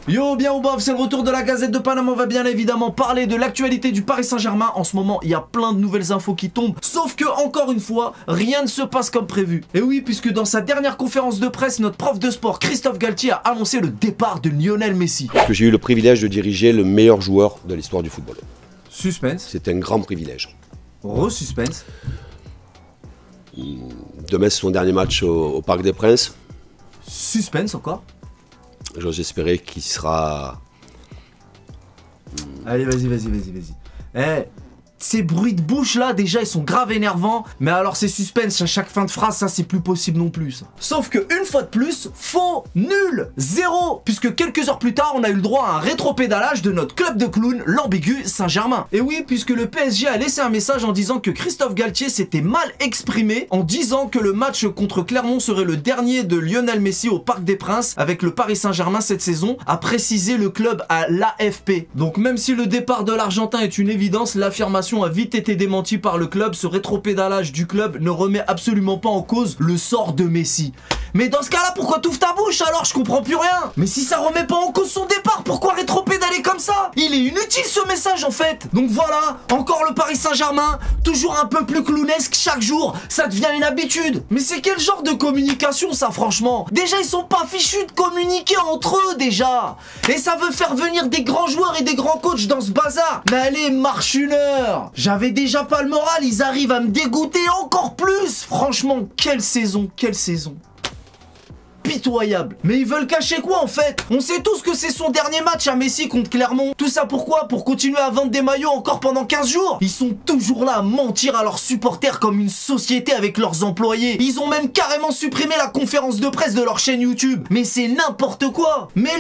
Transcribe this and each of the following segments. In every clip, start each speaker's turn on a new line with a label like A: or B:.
A: Yo, bien ou bof, c'est le retour de la Gazette de Paname. On va bien évidemment parler de l'actualité du Paris Saint-Germain. En ce moment, il y a plein de nouvelles infos qui tombent. Sauf que, encore une fois, rien ne se passe comme prévu. Et oui, puisque dans sa dernière conférence de presse, notre prof de sport, Christophe Galtier, a annoncé le départ de Lionel Messi.
B: Que j'ai eu le privilège de diriger le meilleur joueur de l'histoire du football.
A: Suspense.
B: C'est un grand privilège.
A: Re-suspense.
B: Demain, c'est son dernier match au Parc des Princes.
A: Suspense encore.
B: J'ose espérer qu'il sera...
A: Allez, vas-y. Eh, ces bruits de bouche là, déjà, ils sont grave énervants. Mais alors, ces suspense à chaque fin de phrase, ça, c'est plus possible non plus. Ça. Sauf que, une fois de plus, faux, nul, zéro. Puisque quelques heures plus tard, on a eu le droit à un rétropédalage de notre club de clowns, l'ambigu Saint-Germain. Et oui, puisque le PSG a laissé un message en disant que Christophe Galtier s'était mal exprimé, en disant que le match contre Clermont serait le dernier de Lionel Messi au Parc des Princes avec le Paris Saint-Germain cette saison, a précisé le club à l'AFP. Donc même si le départ de l'Argentin est une évidence, l'affirmation a vite été démenti par le club. Ce rétropédalage du club ne remet absolument pas en cause le sort de Messi. Mais dans ce cas-là, pourquoi t'ouvres ta bouche alors? Je comprends plus rien. Mais si ça remet pas en cause son départ, pourquoi rétropédaler comme ça? Il est inutile ce message en fait. Donc voilà, encore le Paris Saint-Germain, toujours un peu plus clownesque chaque jour. Ça devient une habitude. Mais c'est quel genre de communication ça franchement? Déjà ils sont pas fichus de communiquer entre eux déjà. Et ça veut faire venir des grands joueurs et des grands coachs dans ce bazar. Mais allez, marche une heure. J'avais déjà pas le moral, ils arrivent à me dégoûter encore plus. Franchement, quelle saison, quelle saison. Pitoyable. Mais ils veulent cacher quoi en fait? On sait tous que c'est son dernier match à Messi contre Clermont. Tout ça pourquoi? Pour continuer à vendre des maillots encore pendant 15 jours? Ils sont toujours là à mentir à leurs supporters comme une société avec leurs employés. Ils ont même carrément supprimé la conférence de presse de leur chaîne YouTube. Mais c'est n'importe quoi. Mais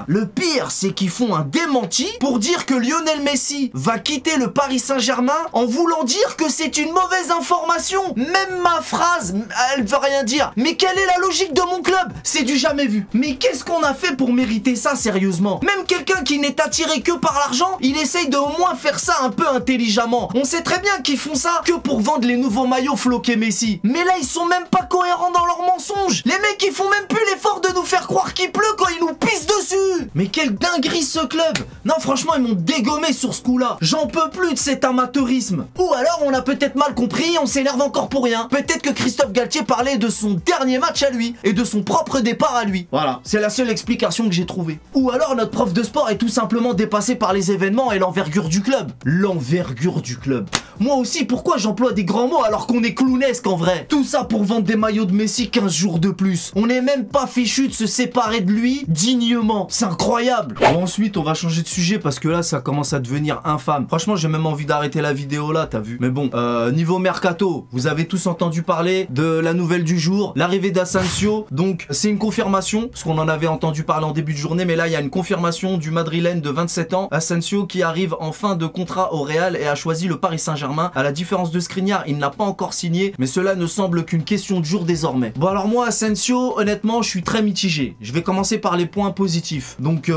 A: le pire, c'est qu'ils font un démenti pour dire que Lionel Messi va quitter le Paris Saint-Germain en voulant dire que c'est une mauvaise information. Même ma phrase, elle veut rien dire. Mais quelle est la logique de mon club? C'est du jamais vu. Mais qu'est-ce qu'on a fait pour mériter ça sérieusement? Même quelqu'un qui n'est attiré que par l'argent, il essaye de au moins faire ça un peu intelligemment. On sait très bien qu'ils font ça que pour vendre les nouveaux maillots floqués Messi. Mais là ils sont même pas cohérents dans leurs mensonges. Les mecs ils font même plus l'effort de nous faire croire qu'il pleut quand ils nous pissent dessus. Mais quelle dinguerie ce club. Non franchement ils m'ont dégommé sur ce coup là. J'en peux plus de cet amateurisme. Ou alors on a peut-être mal compris, on s'énerve encore pour rien. Peut-être que Christophe Galtier parlait de son dernier match à lui et de son propre départ à lui. Voilà, c'est la seule explication que j'ai trouvée. Ou alors notre prof de sport est tout simplement dépassé par les événements et l'envergure du club. L'envergure du club. Moi aussi, pourquoi j'emploie des grands mots alors qu'on est clownesque en vrai? Tout ça pour vendre des maillots de Messi 15 jours de plus. On n'est même pas fichu de se séparer de lui dignement. C'est incroyable. Bon, ensuite, on va changer de sujet parce que là, ça commence à devenir infâme. Franchement, j'ai même envie d'arrêter la vidéo là, t'as vu? Mais bon, niveau mercato, vous avez tous entendu parler de la nouvelle du jour, l'arrivée d'Asensio. Donc, c'est une confirmation, parce qu'on en avait entendu parler en début de journée, mais là, il y a une confirmation du Madrilène de 27 ans, Asensio, qui arrive en fin de contrat au Real et a choisi le Paris Saint-Germain. À la différence de Skriniar, il n'a pas encore signé, mais cela ne semble qu'une question de jour désormais. Bon, alors moi, Asensio, honnêtement, je suis très mitigé. Je vais commencer par les points positifs. Donc,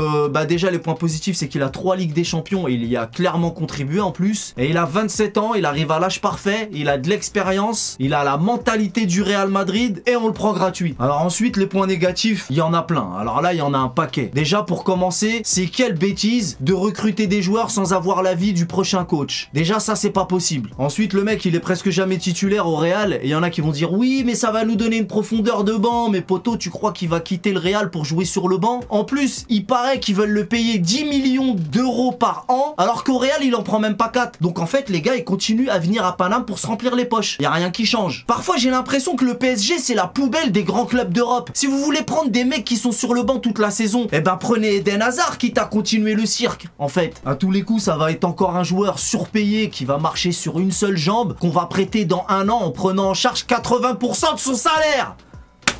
A: déjà, les points positifs, c'est qu'il a 3 Ligues des Champions et il y a clairement contribué en plus. Et il a 27 ans, il arrive à l'âge parfait, il a de l'expérience, il a la mentalité du Real Madrid et on le prend gratuit. Alors ensuite, les points négatifs, il y en a plein. Alors là, il y en a un paquet. Déjà, pour commencer, c'est quelle bêtise de recruter des joueurs sans avoir l'avis du prochain coach. Déjà, ça, c'est pas possible. Ensuite, le mec, il est presque jamais titulaire au Real. Et il y en a qui vont dire, oui, mais ça va nous donner une profondeur de banc. Mais poto, tu crois qu'il va quitter le Real pour jouer sur le banc? En plus, il paraît qu'ils veulent le payer 10 millions d'euros par an, alors qu'au Real, il en prend même pas 4. Donc en fait, les gars, ils continuent à venir à Paname pour se remplir les poches. Il y a rien qui change. Parfois, j'ai l'impression que le PSG, c'est la poubelle des grands clubs d'Europe. Si vous voulez prendre des mecs qui sont sur le banc toute la saison, eh ben prenez Eden Hazard quitte à continuer le cirque. En fait, à tous les coups, ça va être encore un joueur surpayé qui va marcher sur une seule jambe, qu'on va prêter dans 1 an en prenant en charge 80% de son salaire.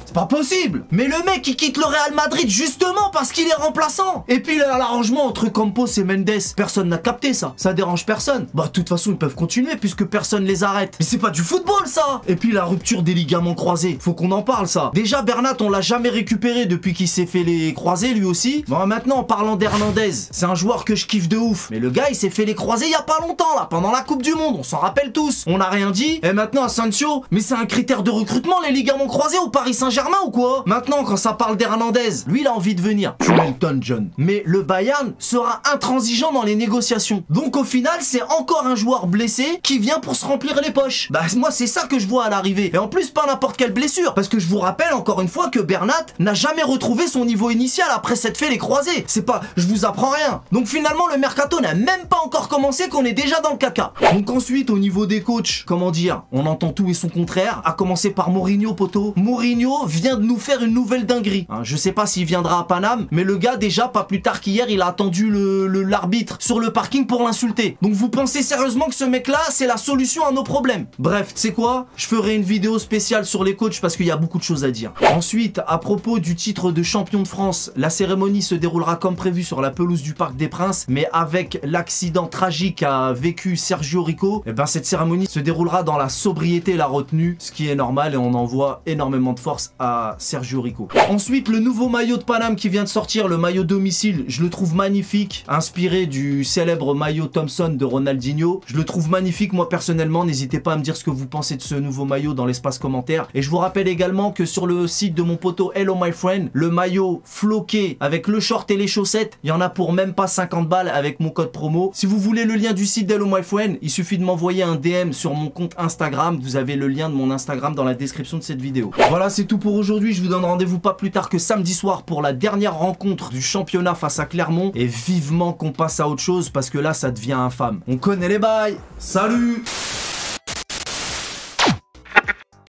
A: C'est pas possible. Mais le mec il quitte le Real Madrid justement parce qu'il est remplaçant. Et puis l'arrangement entre Campos et Mendes, personne n'a capté ça. Ça dérange personne. Bah de toute façon ils peuvent continuer puisque personne les arrête. Mais c'est pas du football ça. Et puis la rupture des ligaments croisés, faut qu'on en parle ça. Déjà Bernat on l'a jamais récupéré depuis qu'il s'est fait les croisés lui aussi. Bon maintenant en parlant d'Hernandez, c'est un joueur que je kiffe de ouf. Mais le gars il s'est fait les croisés il y a pas longtemps là, pendant la Coupe du Monde, on s'en rappelle tous. On n'a rien dit. Et maintenant Asensio, mais c'est un critère de recrutement les ligaments croisés au Paris Saint-Germain. Saint-Germain ou quoi? Maintenant, quand ça parle d'Hernandez, lui, il a envie de venir. Tu m'étonnes, John. Mais le Bayern sera intransigeant dans les négociations. Donc au final, c'est encore un joueur blessé qui vient pour se remplir les poches. Bah moi, c'est ça que je vois à l'arrivée. Et en plus, pas n'importe quelle blessure. Parce que je vous rappelle encore une fois que Bernat n'a jamais retrouvé son niveau initial après s'être fait les croisés. C'est pas... Je vous apprends rien. Donc finalement, le mercato n'a même pas encore commencé qu'on est déjà dans le caca. Donc ensuite, au niveau des coachs, comment dire, on entend tout et son contraire, à commencer par Mourinho, poto. Mourinho vient de nous faire une nouvelle dinguerie. Hein, je sais pas s'il viendra à Paname, mais le gars, déjà, pas plus tard qu'hier, il a attendu l'arbitre sur le parking pour l'insulter. Donc vous pensez sérieusement que ce mec-là, c'est la solution à nos problèmes? Bref, tu sais quoi? Je ferai une vidéo spéciale sur les coachs parce qu'il y a beaucoup de choses à dire. Ensuite, à propos du titre de champion de France, la cérémonie se déroulera comme prévu sur la pelouse du Parc des Princes, mais avec l'accident tragique qu'a vécu Sergio Rico, et ben cette cérémonie se déroulera dans la sobriété et la retenue, ce qui est normal et on envoie énormément de force à Sergio Rico. Ensuite, le nouveau maillot de Paname qui vient de sortir, le maillot domicile, je le trouve magnifique, inspiré du célèbre maillot Thompson de Ronaldinho. Je le trouve magnifique, moi personnellement, n'hésitez pas à me dire ce que vous pensez de ce nouveau maillot dans l'espace commentaire. Et je vous rappelle également que sur le site de mon poteau Hello My Friend, le maillot floqué avec le short et les chaussettes, il y en a pour même pas 50 balles avec mon code promo. Si vous voulez le lien du site d'Hello My Friend, il suffit de m'envoyer un DM sur mon compte Instagram. Vous avez le lien de mon Instagram dans la description de cette vidéo. Voilà, c'est tout pour aujourd'hui. Je vous donne rendez-vous pas plus tard que samedi soir pour la dernière rencontre du championnat face à Clermont. Et vivement qu'on passe à autre chose parce que là, ça devient infâme. On connaît les bails. Salut!